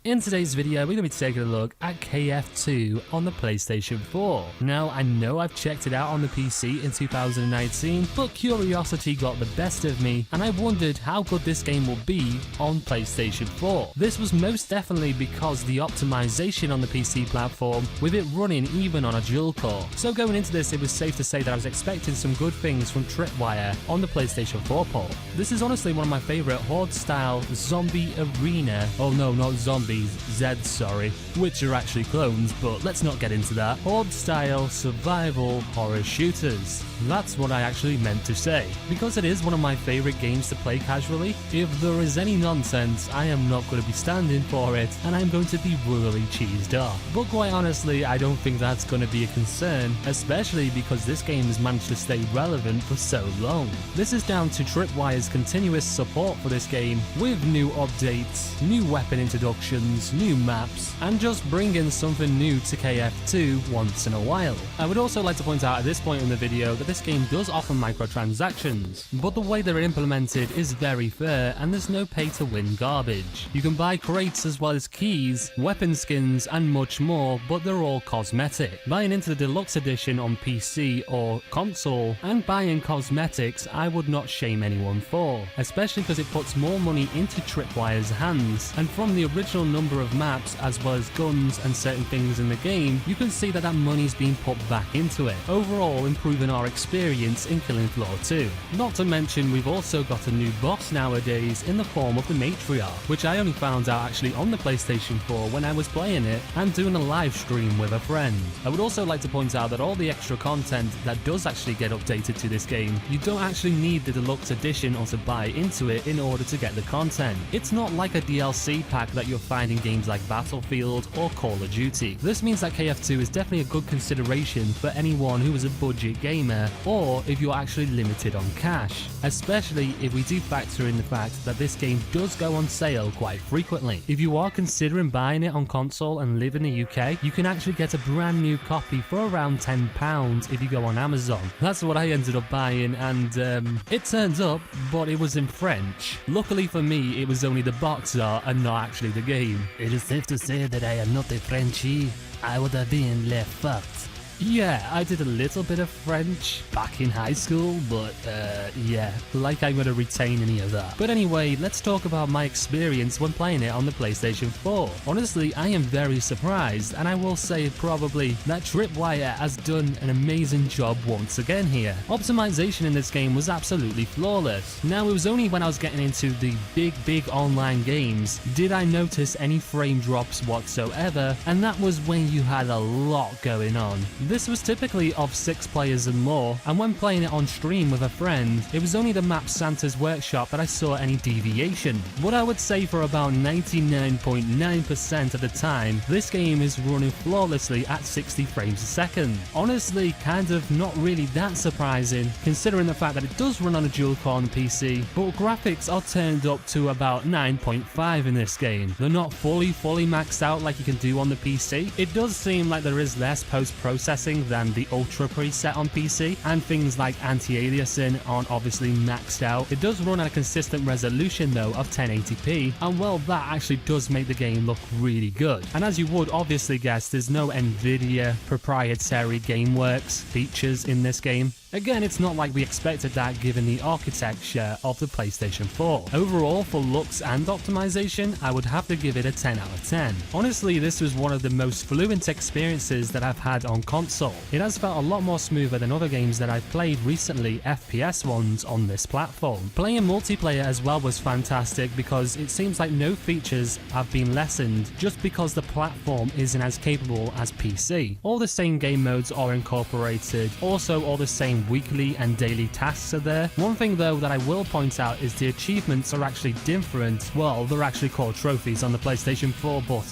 In today's video, we're going to be taking a look at KF2 on the PlayStation 4. Now, I know I've checked it out on the PC in 2019, but curiosity got the best of me, and I wondered how good this game will be on PlayStation 4. This was most definitely because the optimization on the PC platform, with it running even on a dual core. So going into this, it was safe to say that I was expecting some good things from Tripwire on the PlayStation 4 port. This is honestly one of my favorite Horde-style zombie arena, oh no, not zombies, Zeds, sorry, which are actually clones, but let's not get into that. Horde-style survival horror shooters. That's what I actually meant to say. Because it is one of my favorite games to play casually, if there is any nonsense, I am not going to be standing for it, and I'm going to be royally cheesed off. But quite honestly, I don't think that's going to be a concern, especially because this game has managed to stay relevant for so long. This is down to Tripwire's continuous support for this game, with new updates, new weapon introductions, new maps, and just bringing something new to KF2 once in a while. I would also like to point out at this point in the video that this game does offer microtransactions, but the way they're implemented is very fair and there's no pay to win garbage. You can buy crates as well as keys, weapon skins and much more, but they're all cosmetic. Buying into the deluxe edition on PC or console and buying cosmetics I would not shame anyone for, especially because it puts more money into Tripwire's hands, and from the original number of maps as well as guns and certain things in the game, you can see that that money's being put back into it, overall improving our experience in Killing Floor 2. Not to mention we've also got a new boss nowadays in the form of the Matriarch, which I only found out actually on the PlayStation 4 when I was playing it and doing a live stream with a friend. I would also like to point out that all the extra content that does actually get updated to this game, you don't actually need the deluxe edition or to buy into it in order to get the content. It's not like a DLC pack that you'll find in games like Battlefield or Call of Duty. This means that KF2 is definitely a good consideration for anyone who is a budget gamer, or if you're actually limited on cash, especially if we do factor in the fact that this game does go on sale quite frequently. If you are considering buying it on console and live in the UK, you can actually get a brand new copy for around £10 if you go on Amazon. That's what I ended up buying, and it turns up, but it was in French. Luckily for me, it was only the box art and not actually the game. It is safe to say that I am not a Frenchie. I would have been left fucked. Yeah, I did a little bit of French back in high school, but yeah, like I'm gonna retain any of that. But anyway, let's talk about my experience when playing it on the PlayStation 4. Honestly, I am very surprised, and I will say probably that Tripwire has done an amazing job once again here. Optimization in this game was absolutely flawless. Now, it was only when I was getting into the big online games did I notice any frame drops whatsoever, and that was when you had a lot going on. This was typically of 6 players and more, and when playing it on stream with a friend, it was only the map Santa's Workshop that I saw any deviation. But I would say for about 99.9% of the time, this game is running flawlessly at 60 frames a second. Honestly, kind of not really that surprising, considering the fact that it does run on a dual core on the PC, but graphics are turned up to about 9.5 in this game. They're not fully maxed out like you can do on the PC. It does seem like there is less post-processing than the Ultra preset on PC, and things like anti-aliasing aren't obviously maxed out. It does run at a consistent resolution though of 1080p, and well, that actually does make the game look really good. And as you would obviously guess, there's no Nvidia proprietary GameWorks features in this game. Again, it's not like we expected that given the architecture of the PlayStation 4. Overall, for looks and optimization, I would have to give it a 10 out of 10. Honestly, this was one of the most fluent experiences that I've had on console. It has felt a lot more smoother than other games that I've played recently, FPS ones, on this platform. Playing multiplayer as well was fantastic because it seems like no features have been lessened just because the platform isn't as capable as PC. All the same game modes are incorporated, also all the same weekly and daily tasks are there. One thing though that I will point out is the achievements are actually different. Well, they're actually called trophies on the PlayStation 4, but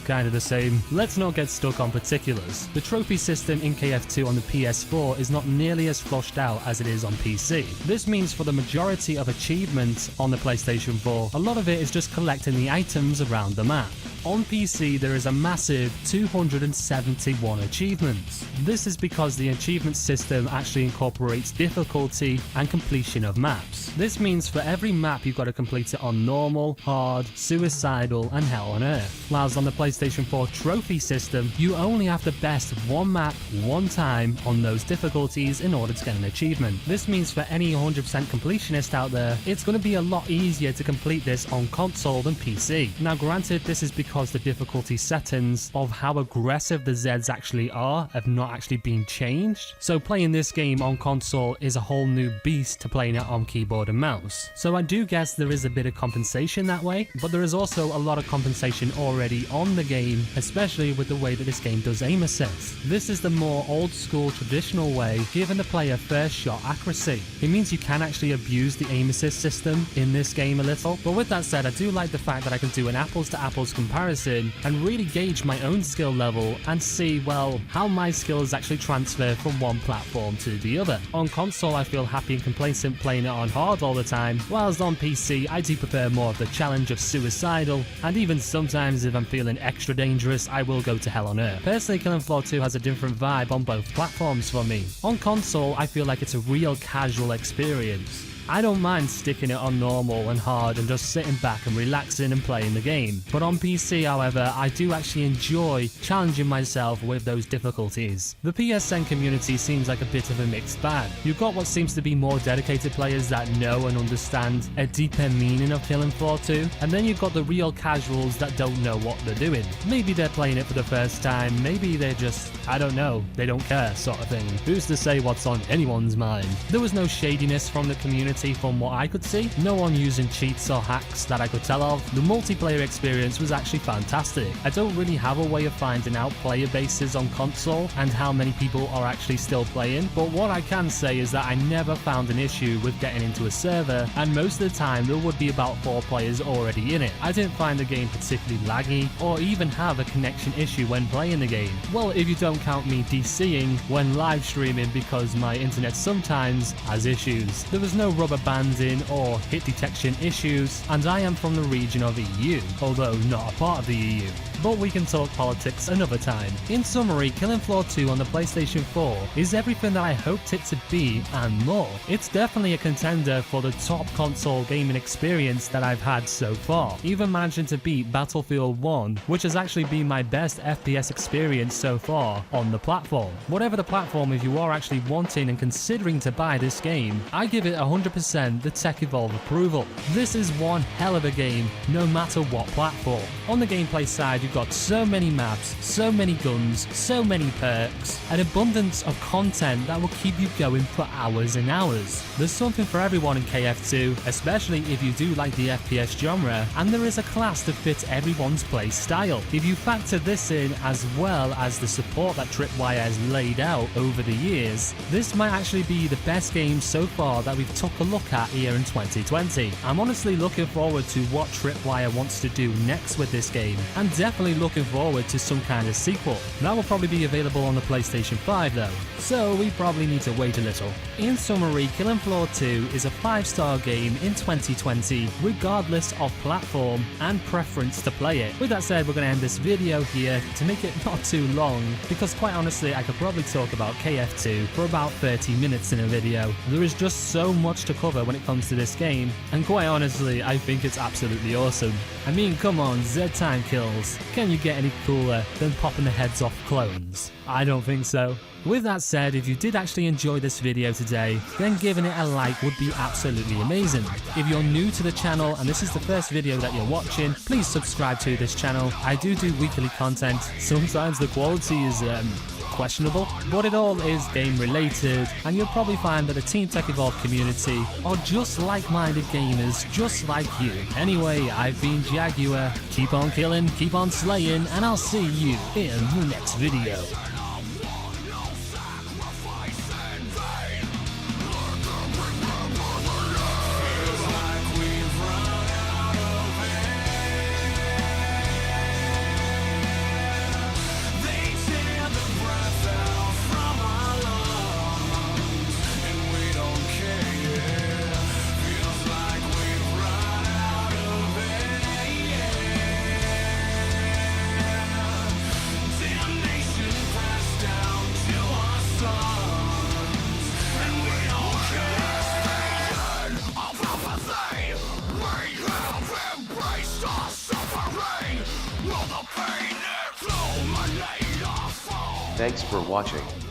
kind of the same. Let's not get stuck on particulars. The trophy system in KF2 on the PS4 is not nearly as flushed out as it is on PC. This means for the majority of achievements on the PlayStation 4, a lot of it is just collecting the items around the map. On PC there is a massive 271 achievements. This is because the achievement system actually incorporates difficulty and completion of maps. This means for every map you've got to complete it on normal, hard, suicidal and hell on earth. Whilst on the PlayStation 4 trophy system, you only have to best one map one time on those difficulties in order to get an achievement. This means for any 100% completionist out there, it's going to be a lot easier to complete this on console than PC. Now granted, this is because the difficulty settings of how aggressive the Zeds actually are have not actually been changed. So playing this game on console is a whole new beast to playing it on keyboard and mouse. So I do guess there is a bit of compensation that way, but there is also a lot of compensation already on the game, especially with the way that this game does aim assist. This is the more old school traditional way, giving the player first shot accuracy. It means you can actually abuse the aim assist system in this game a little, but with that said, I do like the fact that I can do an apples to apples comparison and really gauge my own skill level and see, well, how my skills actually transfer from one platform to the other. On console I feel happy and complacent playing it on hard all the time, whilst on PC I do prefer more of the challenge of suicidal, and even sometimes if I'm feeling extra dangerous I will go to hell on earth. Personally, Killing Floor 2 has a different vibe on both platforms for me. On console I feel like it's a real casual experience. I don't mind sticking it on normal and hard and just sitting back and relaxing and playing the game. But on PC, however, I do actually enjoy challenging myself with those difficulties. The PSN community seems like a bit of a mixed bag. You've got what seems to be more dedicated players that know and understand a deeper meaning of Killing Floor 2, and then you've got the real casuals that don't know what they're doing. Maybe they're playing it for the first time, maybe they're just, I don't know, they don't care sort of thing. Who's to say what's on anyone's mind? There was no shadiness from the community from what I could see. No one using cheats or hacks that I could tell of. The multiplayer experience was actually fantastic. I don't really have a way of finding out player bases on console and how many people are actually still playing, but what I can say is that I never found an issue with getting into a server, and most of the time there would be about 4 players already in it. I didn't find the game particularly laggy or even have a connection issue when playing the game. Well, if you don't count me DCing when live streaming because my internet sometimes has issues. There was no rubber banding or hit detection issues, and I am from the region of EU, although not a part of the EU. But we can talk politics another time. In summary, Killing Floor 2 on the PlayStation 4 is everything that I hoped it to be and more. It's definitely a contender for the top console gaming experience that I've had so far, even managing to beat Battlefield 1, which has actually been my best FPS experience so far on the platform. Whatever the platform, if you are actually wanting and considering to buy this game, I give it 100% the Tech Evolve approval. This is one hell of a game, no matter what platform. On the gameplay side, you've got so many maps, so many guns, so many perks, an abundance of content that will keep you going for hours and hours. There's something for everyone in KF2, especially if you do like the FPS genre, and there is a class to fit everyone's play style. If you factor this in as well as the support that Tripwire has laid out over the years, this might actually be the best game so far that we've took a look at here in 2020. I'm honestly looking forward to what Tripwire wants to do next with this game, and definitely looking forward to some kind of sequel. That will probably be available on the PlayStation 5 though, so we probably need to wait a little. In summary, Killing Floor 2 is a 5-star game in 2020, regardless of platform and preference to play it. With that said, we're going to end this video here to make it not too long, because quite honestly I could probably talk about KF2 for about 30 minutes in a video. There is just so much to cover when it comes to this game, and quite honestly I think it's absolutely awesome. I mean, come on, Z time kills. Can you get any cooler than popping the heads off clones? I don't think so. With that said, if you did actually enjoy this video today, then giving it a like would be absolutely amazing. If you're new to the channel and this is the first video that you're watching, please subscribe to this channel. I do weekly content. Sometimes the quality is questionable, but it all is game related, and you'll probably find that the Team Tech Evolve community are just like-minded gamers just like you. Anyway, I've been Jaguar. Keep on killing, keep on slaying, and I'll see you in the next video. Thanks for watching.